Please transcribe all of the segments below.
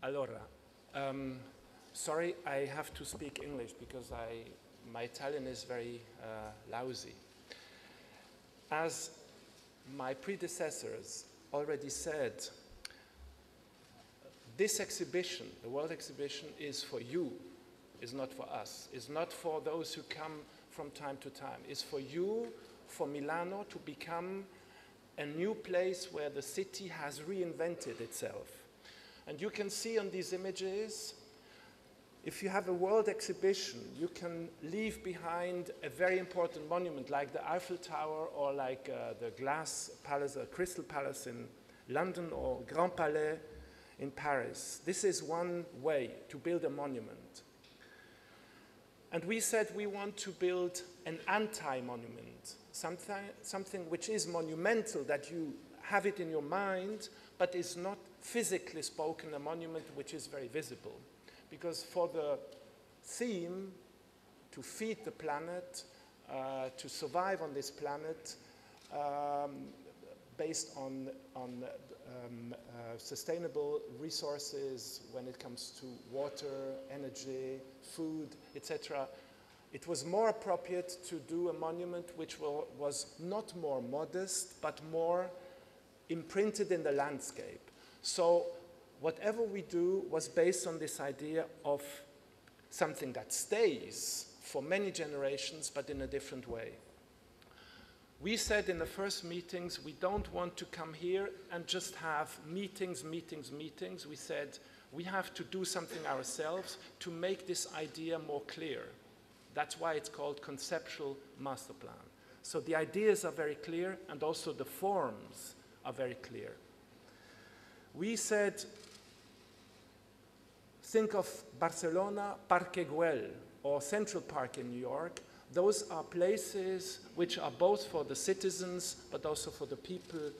Allora, sorry, I have to speak English because my Italian is very lousy. As my predecessors already said, this exhibition, the World Exhibition, is for you, is not for us, is not for those who come from time to time. It's for you, for Milano, to become a new place where the city has reinvented itself. And you can see on these images, if you have a world exhibition, you can leave behind a very important monument like the Eiffel Tower or like the Glass Palace, Crystal Palace in London or Grand Palais in Paris. This is one way to build a monument. And we said we want to build an anti-monument, something which is monumental, that you have it in your mind, but is not physically spoken, a monument which is very visible. Because for the theme, to feed the planet, to survive on this planet, based on sustainable resources when it comes to water, energy, food, etc., it was more appropriate to do a monument which was not more modest, but more imprinted in the landscape. So whatever we do was based on this idea of something that stays for many generations, but in a different way. We said in the first meetings, we don't want to come here and just have meetings. We said we have to do something ourselves to make this idea more clear. That's why it's called conceptual master plan. So the ideas are very clear, and also the forms are very clear. We said, think of Barcelona, Parque Güell, or Central Park in New York. Those are places which are both for the citizens, but also for the people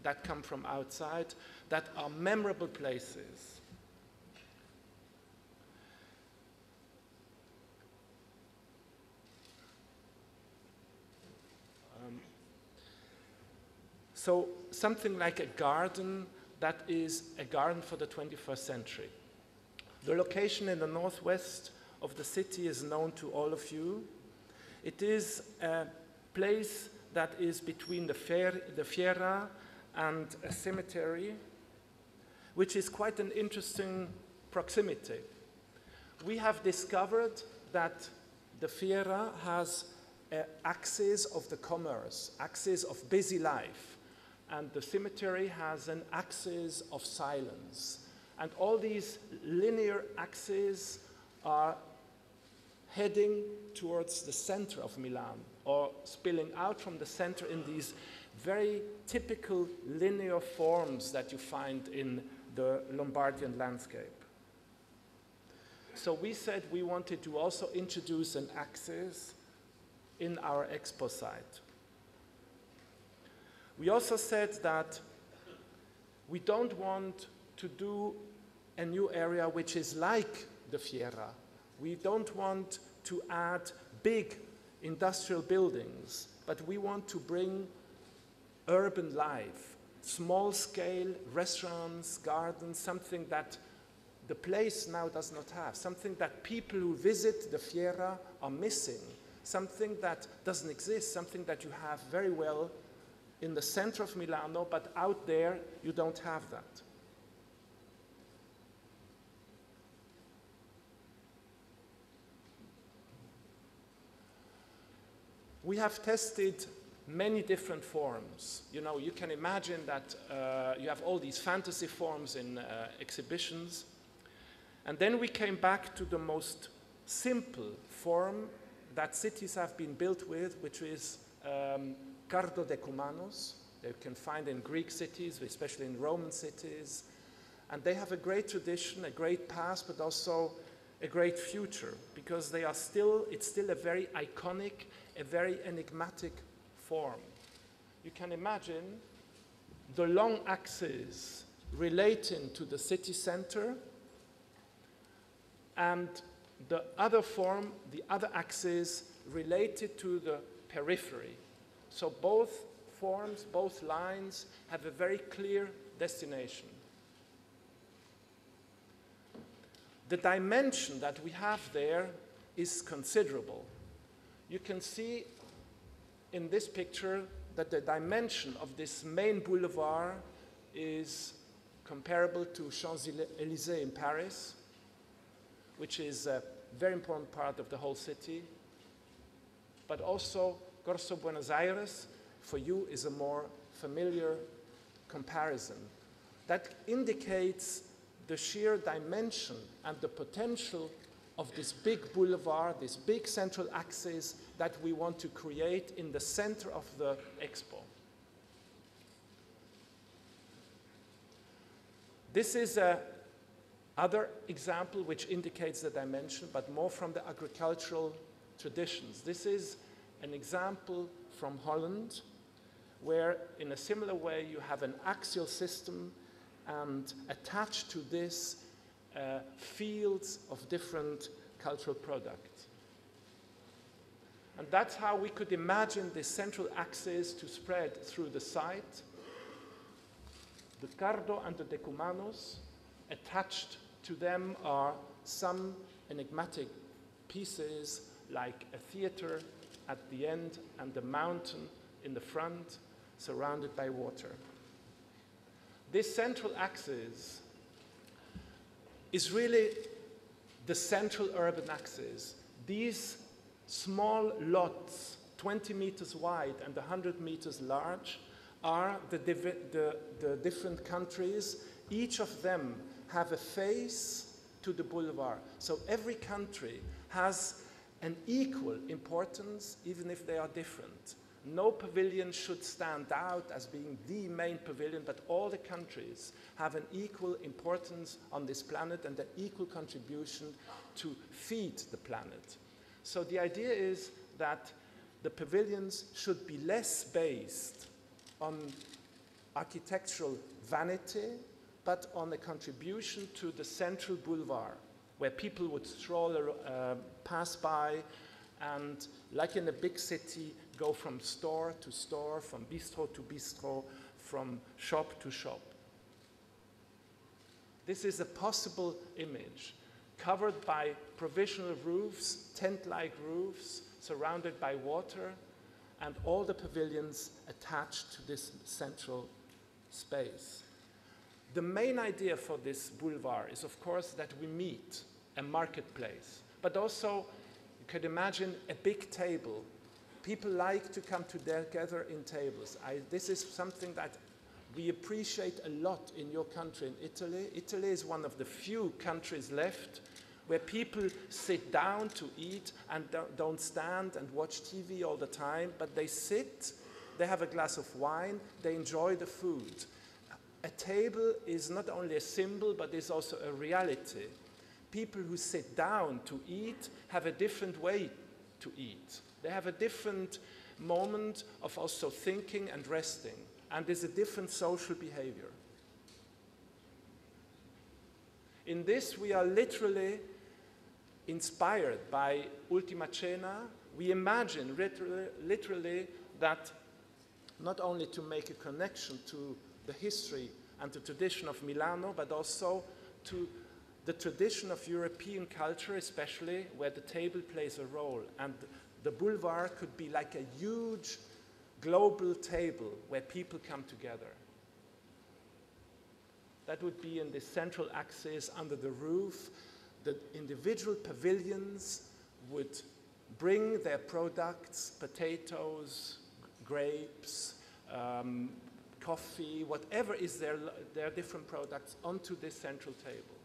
that come from outside, that are memorable places. So something like a garden that is a garden for the 21st century. The location in the northwest of the city is known to all of you. It is a place that is between the Fiera and a cemetery, which is quite an interesting proximity. We have discovered that the Fiera has an axis of the commerce, axis of busy life, and the cemetery has an axis of silence. And all these linear axes are heading towards the center of Milan, or spilling out from the center in these very typical linear forms that you find in the Lombardian landscape. So we said we wanted to also introduce an axis in our Expo site. We also said that we don't want to do a new area which is like the Fiera. We don't want to add big industrial buildings, but we want to bring urban life, small-scale restaurants, gardens, something that the place now does not have, something that people who visit the Fiera are missing, something that doesn't exist, something that you have very well in the center of Milano, but out there you don't have that. We have tested many different forms. You know, you can imagine that you have all these fantasy forms in exhibitions. And then we came back to the most simple form that cities have been built with, which is cardo decumanos. They can find in Greek cities, especially in Roman cities. And they have a great tradition, a great past, but also a great future, because they are still, it's still a very iconic, a very enigmatic form. You can imagine the long axis relating to the city center, and the other form, the other axis, related to the periphery. So both forms, both lines, have a very clear destination. The dimension that we have there is considerable. You can see in this picture that the dimension of this main boulevard is comparable to Champs-Élysées in Paris, which is a very important part of the whole city, but also Corso Buenos Aires, for you, is a more familiar comparison. That indicates the sheer dimension and the potential of this big boulevard, this big central axis that we want to create in the center of the Expo. This is another example which indicates the dimension, but more from the agricultural traditions. This is an example from Holland, where in a similar way you have an axial system and attached to this fields of different cultural products. And that's how we could imagine this central axis to spread through the site. The cardo and the decumanos, attached to them are some enigmatic pieces like a theater at the end and the mountain in the front, surrounded by water. This central axis is really the central urban axis. These small lots, 20 meters wide and 100 meters large, are the different countries. Each of them have a face to the boulevard. So every country has an equal importance, even if they are different. No pavilion should stand out as being the main pavilion, but all the countries have an equal importance on this planet and an equal contribution to feed the planet. So the idea is that the pavilions should be less based on architectural vanity, but on a contribution to the central boulevard, where people would stroll, pass by, and like in a big city, go from store to store, from bistro to bistro, from shop to shop. This is a possible image, covered by provisional roofs, tent-like roofs, surrounded by water, and all the pavilions attached to this central space. The main idea for this boulevard is, of course, that we meet a marketplace, but also you could imagine a big table. People like to come together in tables. This is something that we appreciate a lot in your country, in Italy. Italy is one of the few countries left where people sit down to eat and don't stand and watch TV all the time, but they sit, they have a glass of wine, they enjoy the food. A table is not only a symbol, but is also a reality. People who sit down to eat have a different way to eat. They have a different moment of also thinking and resting, and there's a different social behavior. In this, we are literally inspired by Ultima Cena. We imagine literally that not only to make a connection to the history and the tradition of Milano, but also to the tradition of European culture, especially where the table plays a role. And the boulevard could be like a huge global table where people come together. That would be in the central axis under the roof. The individual pavilions would bring their products, potatoes, grapes, coffee, whatever is their different products onto this central table.